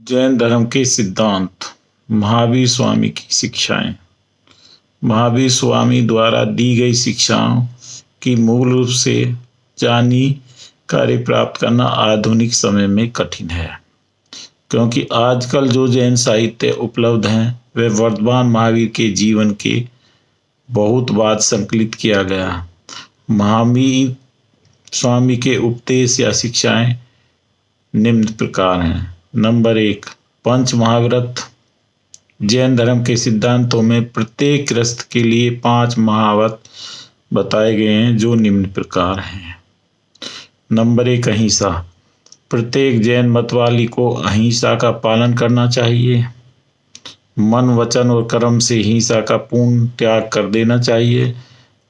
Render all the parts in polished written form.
जैन धर्म के सिद्धांत। महावीर स्वामी की शिक्षाएं। महावीर स्वामी द्वारा दी गई शिक्षाओं की मूल रूप से जानकारी प्राप्त करना आधुनिक समय में कठिन है, क्योंकि आजकल जो जैन साहित्य उपलब्ध हैं वे वर्तमान महावीर के जीवन के बहुत बाद संकलित किया गया। महावीर स्वामी के उपदेश या शिक्षाएं निम्न प्रकार हैं। नंबर 1, पंच महाव्रत। जैन धर्म के सिद्धांतों में प्रत्येक गृहस्थ के लिए 5 महाव्रत बताए गए हैं, जो निम्न प्रकार हैं। नंबर 1, अहिंसा। प्रत्येक जैन मतवाली को अहिंसा का पालन करना चाहिए। मन, वचन और कर्म से हिंसा का पूर्ण त्याग कर देना चाहिए।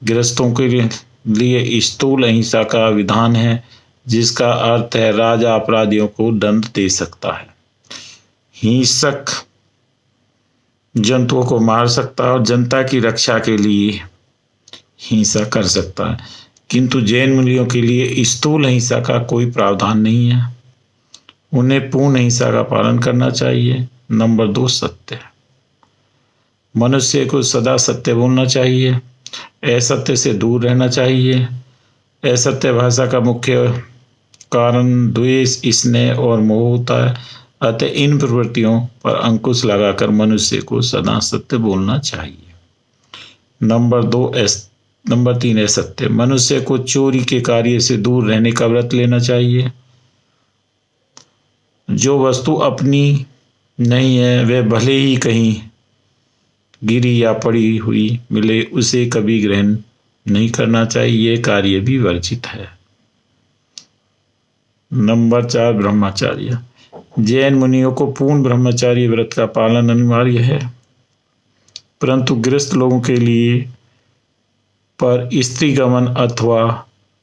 गृहस्थों के लिए स्थूल अहिंसा का विधान है, जिसका अर्थ है राजा अपराधियों को दंड दे सकता है, हिंसक जंतुओं को मार सकता है और जनता की रक्षा के लिए हिंसा कर सकता है। किंतु जैन मुनियों के लिए स्थूल अहिंसा का कोई प्रावधान नहीं है, उन्हें पूर्ण अहिंसा का पालन करना चाहिए। नंबर 2, सत्य। मनुष्य को सदा सत्य बोलना चाहिए, असत्य से दूर रहना चाहिए। असत्य भाषा का मुख्य कारण द्वेष, स्नेह और मोह होता है, अतः इन प्रवृत्तियों पर अंकुश लगाकर मनुष्य को सदा सत्य बोलना चाहिए। नंबर 3, असत्य। मनुष्य को चोरी के कार्य से दूर रहने का व्रत लेना चाहिए। जो वस्तु अपनी नहीं है वह भले ही कहीं गिरी या पड़ी हुई मिले, उसे कभी ग्रहण नहीं करना चाहिए, ये कार्य भी वर्जित है। नंबर 4, ब्रह्मचर्य। जैन मुनियों को पूर्ण ब्रह्मचार्य व्रत का पालन अनिवार्य है, परंतु गृहस्थ लोगों के लिए पर स्त्री गमन अथवा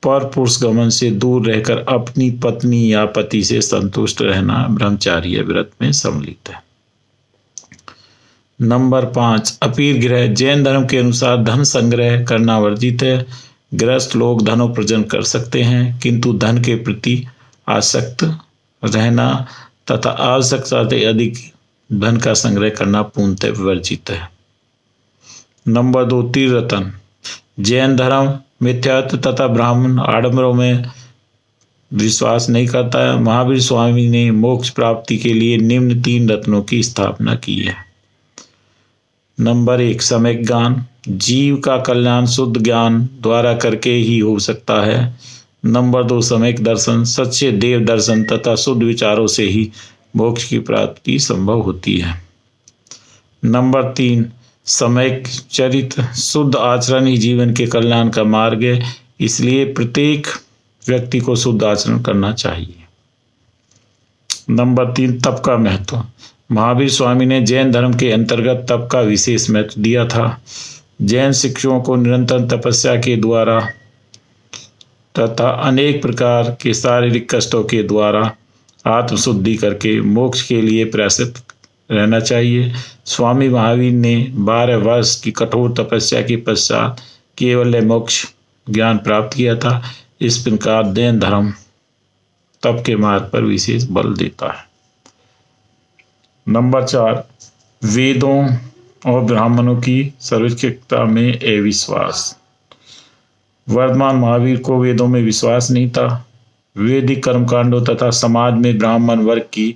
पर पुरुष गमन से दूर रहकर अपनी पत्नी या पति से संतुष्ट रहना ब्रह्मचार्य व्रत में सम्मिलित है। नंबर 5, अपीरग्रह। जैन धर्म के अनुसार धन संग्रह करना वर्जित है। गृहस्थ लोग धनोपार्जन कर सकते हैं, किंतु धन के प्रति आसक्त रहना तथा आवश्यकता से अधिक धन का संग्रह करना पूर्णतः वर्जित है। नंबर 2, त्रिरत्न। जैन धर्म मिथ्यात्व तथा ब्राह्मण आडंबरों में विश्वास नहीं करता है। महावीर स्वामी ने मोक्ष प्राप्ति के लिए निम्न 3 रत्नों की स्थापना की है। नंबर 1, सम्यक ज्ञान। जीव का कल्याण शुद्ध ज्ञान द्वारा करके ही हो सकता है। नंबर 2, सम्यक दर्शन। सच्चे देव दर्शन तथा शुद्ध विचारों से ही मोक्ष की प्राप्ति संभव होती है। नंबर 3, सम्यक चरित्र। शुद्ध आचरण ही जीवन के कल्याण का मार्ग है, इसलिए प्रत्येक व्यक्ति को शुद्ध आचरण करना चाहिए। नंबर 3, तप का महत्व। महावीर स्वामी ने जैन धर्म के अंतर्गत तप का विशेष महत्व दिया था। जैन शिक्षकों को निरंतर तपस्या के द्वारा तथा अनेक प्रकार के शारीरिक कष्टों के द्वारा आत्मशुद्धि करके मोक्ष के लिए प्रयासरत रहना चाहिए। स्वामी महावीर ने 12 वर्ष की कठोर तपस्या के पश्चात केवल मोक्ष ज्ञान प्राप्त किया था। इस प्रकार जैन धर्म तप के मार्ग पर विशेष बल देता है। नंबर 4, वेदों और ब्राह्मणों की सर्वोच्चता में अविश्वास। वर्तमान महावीर को वेदों में विश्वास नहीं था। वैदिक कर्मकांडों तथा समाज में ब्राह्मण वर्ग की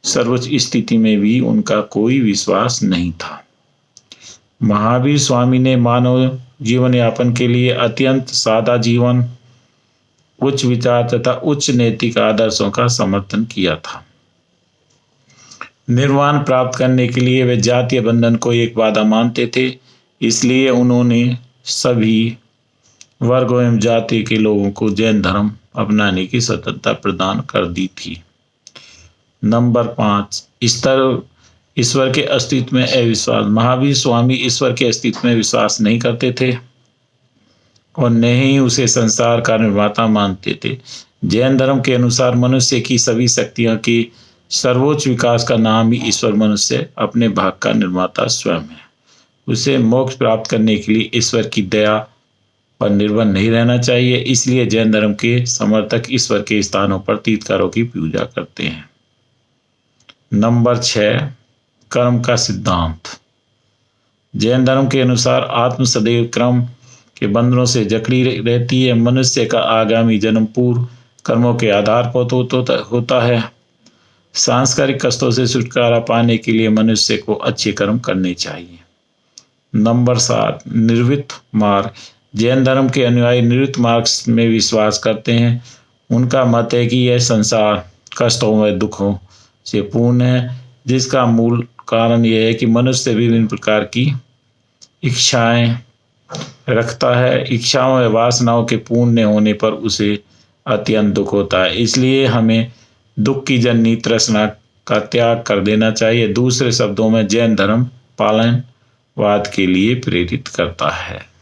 सर्वोच्च स्थिति में भी उनका कोई विश्वास नहीं था। महावीर स्वामी ने मानव जीवन यापन के लिए अत्यंत सादा जीवन, उच्च विचार तथा उच्च नैतिक आदर्शों का समर्थन किया था। निर्वाण प्राप्त करने के लिए वे जातीय बंधन को एक बाधा मानते थे, इसलिए उन्होंने सभी वर्गों एवं जाति के लोगों को जैन धर्म अपनाने की स्वतंत्रता प्रदान कर दी थी। नंबर 5, ईश्वर के अस्तित्व में अविश्वास। महावीर स्वामी ईश्वर के अस्तित्व में विश्वास नहीं करते थे और न ही उसे संसार का निर्माता मानते थे। जैन धर्म के अनुसार मनुष्य की सभी शक्तियों के सर्वोच्च विकास का नाम ही ईश्वर मनुष्य अपने भाग का निर्माता स्वयं है। उसे मोक्ष प्राप्त करने के लिए ईश्वर की दया पर निर्भर नहीं रहना चाहिए, इसलिए जैन धर्म के समर्थक ईश्वर के स्थानों पर तीर्थंकरों की पूजा करते हैं। नंबर 6, कर्म का सिद्धांत। जैन धर्म के अनुसार आत्म सदैव कर्म के बंधनों से जकड़ी रहती है। मनुष्य का आगामी जन्म पूर्व कर्मों के आधार पर होता है। सांसारिक कष्टों से छुटकारा पाने के लिए मनुष्य को अच्छे कर्म करने चाहिए। नंबर 7, निर्वृत्त मार्ग। जैन धर्म के अनुयायी निर्वृत्त मार्ग में विश्वास करते हैं। उनका मत है कि यह संसार कष्टों व दुखों से पूर्ण है, जिसका मूल कारण यह है कि मनुष्य विभिन्न प्रकार की इच्छाएं रखता है। इच्छाओं व वासनाओं के पूर्ण होने पर उसे अत्यंत दुख होता है। इसलिए हमें दुख की जननी तृष्णा का त्याग कर देना चाहिए। दूसरे शब्दों में जैन धर्म पालनवाद के लिए प्रेरित करता है।